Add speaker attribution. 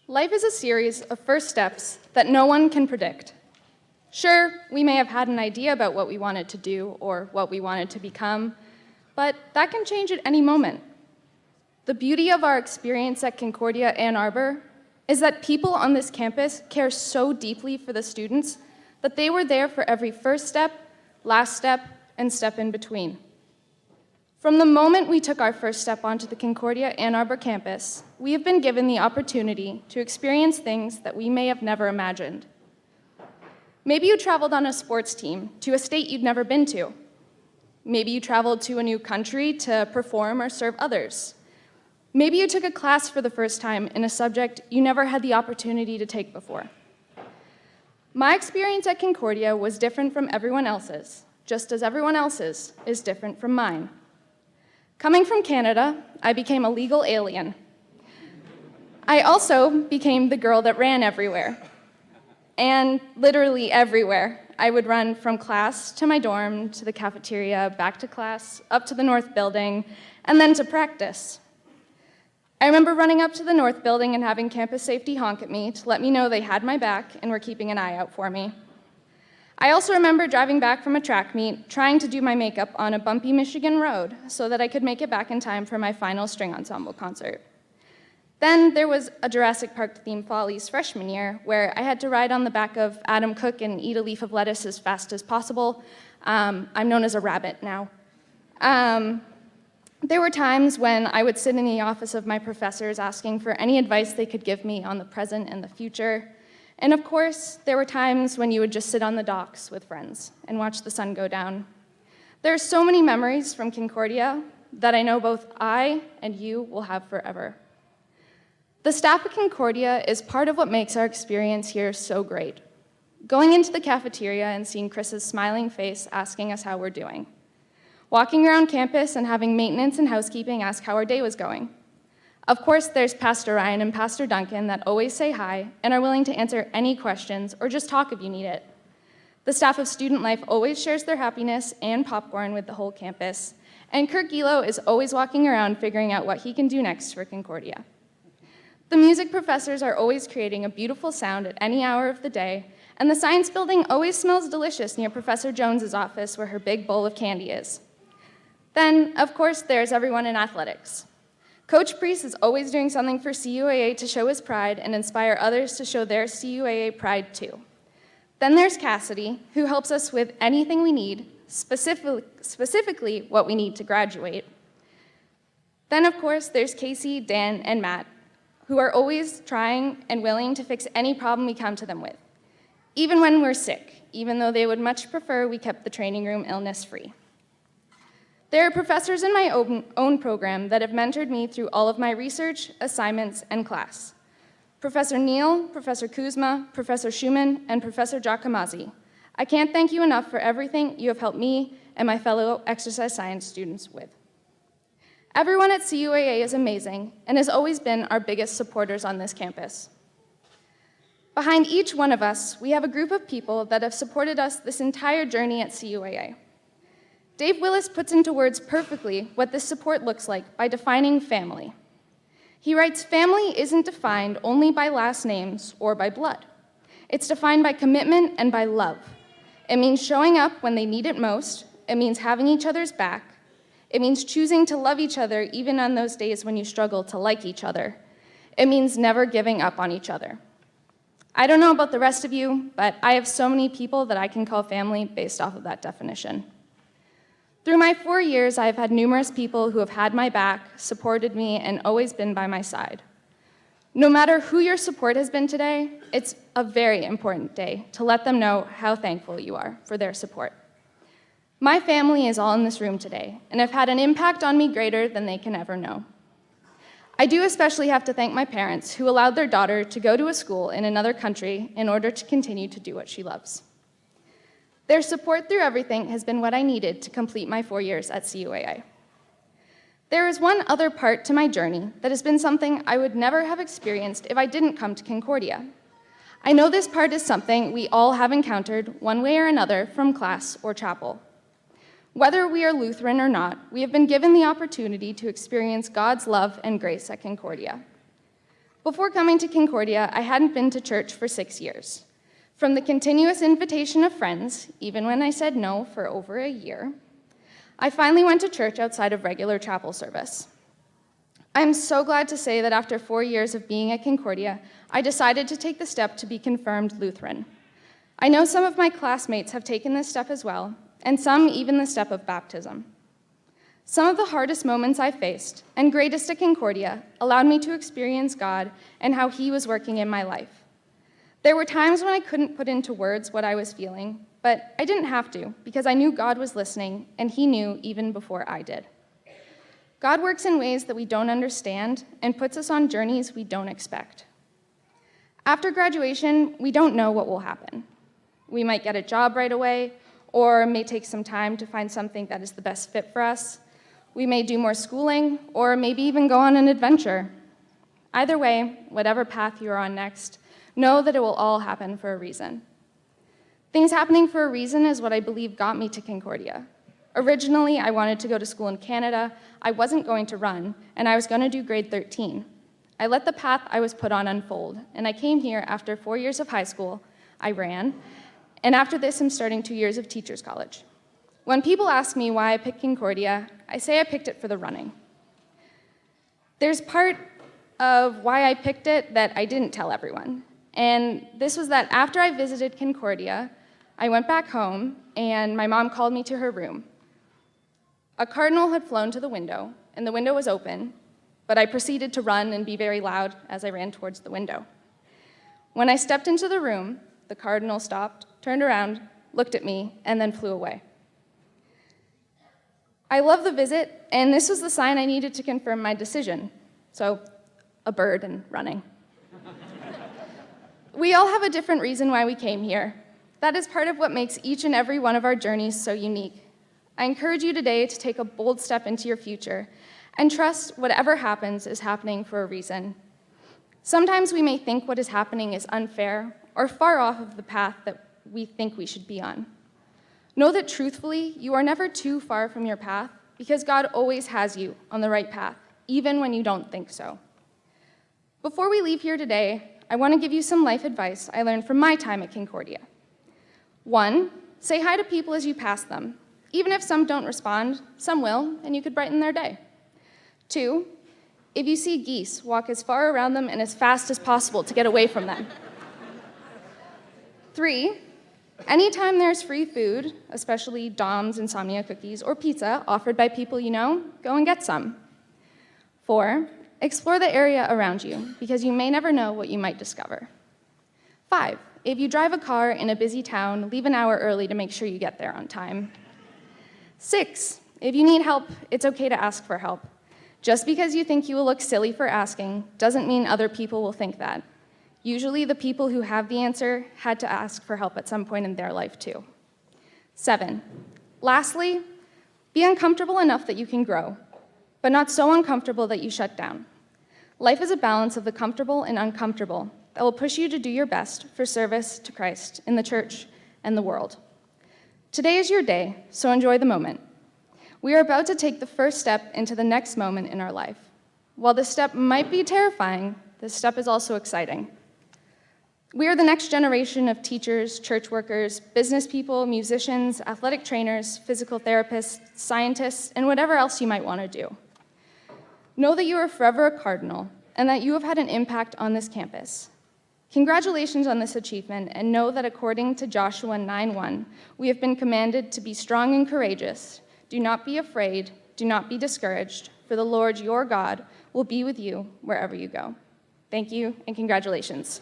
Speaker 1: Life is a series of first steps that no one can predict. Sure, we may have had an idea about what we wanted to do or what we wanted to become, but that can change at any moment. The beauty of our experience at Concordia Ann Arbor is that people on this campus care so deeply for the students that they were there for every first step, last step, and step in between. From the moment we took our first step onto the Concordia Ann Arbor campus, we have been given the opportunity to experience things that we may have never imagined. Maybe you traveled on a sports team to a state you'd never been to. Maybe you traveled to a new country to perform or serve others. Maybe you took a class for the first time in a subject you never had the opportunity to take before. My experience at Concordia was different from everyone else's, just as everyone else's is different from mine. Coming from Canada, I became a legal alien. I also became the girl that ran everywhere. And literally everywhere. I would run from class to my dorm, to the cafeteria, back to class, up to the North Building, and then to practice. I remember running up to the North Building and having campus safety honk at me to let me know they had my back and were keeping an eye out for me. I also remember driving back from a track meet, trying to do my makeup on a bumpy Michigan road so that I could make it back in time for my final string ensemble concert. Then there was a Jurassic Park-themed Follies freshman year where I had to ride on the back of Adam Cook and eat a leaf of lettuce as fast as possible. I'm known as a rabbit now. There were times when I would sit in the office of my professors asking for any advice they could give me on the present and the future. And of course, there were times when you would just sit on the docks with friends and watch the sun go down. There are so many memories from Concordia that I know both I and you will have forever. The staff at Concordia is part of what makes our experience here so great. Going into the cafeteria and seeing Chris's smiling face asking us how we're doing. Walking around campus and having maintenance and housekeeping ask how our day was going. Of course, there's Pastor Ryan and Pastor Duncan that always say hi and are willing to answer any questions or just talk if you need it. The staff of Student Life always shares their happiness and popcorn with the whole campus, and Kurt Gilo is always walking around figuring out what he can do next for Concordia. The music professors are always creating a beautiful sound at any hour of the day, and the science building always smells delicious near Professor Jones's office where her big bowl of candy is. Then, of course, there's everyone in athletics. Coach Priest is always doing something for CUAA to show his pride and inspire others to show their CUAA pride too. Then there's Cassidy, who helps us with anything we need, specifically what we need to graduate. Then, of course, there's Casey, Dan, and Matt, who are always trying and willing to fix any problem we come to them with, even when we're sick, even though they would much prefer we kept the training room illness-free. There are professors in my own program that have mentored me through all of my research, assignments, and class. Professor Neal, Professor Kuzma, Professor Schumann, and Professor Giacomazzi. I can't thank you enough for everything you have helped me and my fellow exercise science students with. Everyone at CUAA is amazing and has always been our biggest supporters on this campus. Behind each one of us, we have a group of people that have supported us this entire journey at CUAA. Dave Willis puts into words perfectly what this support looks like by defining family. He writes, "Family isn't defined only by last names or by blood. It's defined by commitment and by love. It means showing up when they need it most. It means having each other's back. It means choosing to love each other even on those days when you struggle to like each other. It means never giving up on each other." I don't know about the rest of you, but I have so many people that I can call family based off of that definition. Through my 4 years, I've had numerous people who have had my back, supported me, and always been by my side. No matter who your support has been today, it's a very important day to let them know how thankful you are for their support. My family is all in this room today, and have had an impact on me greater than they can ever know. I do especially have to thank my parents who allowed their daughter to go to a school in another country in order to continue to do what she loves. Their support through everything has been what I needed to complete my 4 years at CUAA. There is one other part to my journey that has been something I would never have experienced if I didn't come to Concordia. I know this part is something we all have encountered one way or another from class or chapel. Whether we are Lutheran or not, we have been given the opportunity to experience God's love and grace at Concordia. Before coming to Concordia, I hadn't been to church for 6 years. From the continuous invitation of friends, even when I said no for over a year, I finally went to church outside of regular chapel service. I'm so glad to say that after 4 years of being at Concordia, I decided to take the step to be confirmed Lutheran. I know some of my classmates have taken this step as well, and some even the step of baptism. Some of the hardest moments I faced, and greatest at Concordia, allowed me to experience God and how He was working in my life. There were times when I couldn't put into words what I was feeling, but I didn't have to, because I knew God was listening, and He knew even before I did. God works in ways that we don't understand and puts us on journeys we don't expect. After graduation, we don't know what will happen. We might get a job right away, or may take some time to find something that is the best fit for us. We may do more schooling, or maybe even go on an adventure. Either way, whatever path you are on next, know that it will all happen for a reason. Things happening for a reason is what I believe got me to Concordia. Originally, I wanted to go to school in Canada, I wasn't going to run, and I was going to do grade 13. I let the path I was put on unfold, and I came here after 4 years of high school. I ran, and after this, I'm starting 2 years of teacher's college. When people ask me why I picked Concordia, I say I picked it for the running. There's part of why I picked it that I didn't tell everyone, and this was that after I visited Concordia, I went back home, and my mom called me to her room. A cardinal had flown to the window, and the window was open, but I proceeded to run and be very loud as I ran towards the window. When I stepped into the room, the cardinal stopped, turned around, looked at me, and then flew away. I love the visit, and this was the sign I needed to confirm my decision. So, a bird and running. We all have a different reason why we came here. That is part of what makes each and every one of our journeys so unique. I encourage you today to take a bold step into your future and trust whatever happens is happening for a reason. Sometimes we may think what is happening is unfair or far off of the path that we think we should be on. Know that truthfully, you are never too far from your path because God always has you on the right path, even when you don't think so. Before we leave here today, I want to give you some life advice I learned from my time at Concordia. 1, say hi to people as you pass them. Even if some don't respond, some will, and you could brighten their day. 2, if you see geese, walk as far around them and as fast as possible to get away from them. 3, anytime there's free food, especially Dom's Insomnia cookies or pizza offered by people you know, go and get some. 4, explore the area around you because you may never know what you might discover. 5, if you drive a car in a busy town, leave an hour early to make sure you get there on time. 6, if you need help, it's okay to ask for help. Just because you think you will look silly for asking doesn't mean other people will think that. Usually the people who have the answer had to ask for help at some point in their life too. 7, lastly, be uncomfortable enough that you can grow, but not so uncomfortable that you shut down. Life is a balance of the comfortable and uncomfortable that will push you to do your best for service to Christ in the church and the world. Today is your day, so enjoy the moment. We are about to take the first step into the next moment in our life. While this step might be terrifying, this step is also exciting. We are the next generation of teachers, church workers, business people, musicians, athletic trainers, physical therapists, scientists, and whatever else you might want to do. Know that you are forever a cardinal and that you have had an impact on this campus. Congratulations on this achievement, and know that according to Joshua 9:1, we have been commanded to be strong and courageous. Do not be afraid, do not be discouraged, for the Lord your God will be with you wherever you go. Thank you, and congratulations.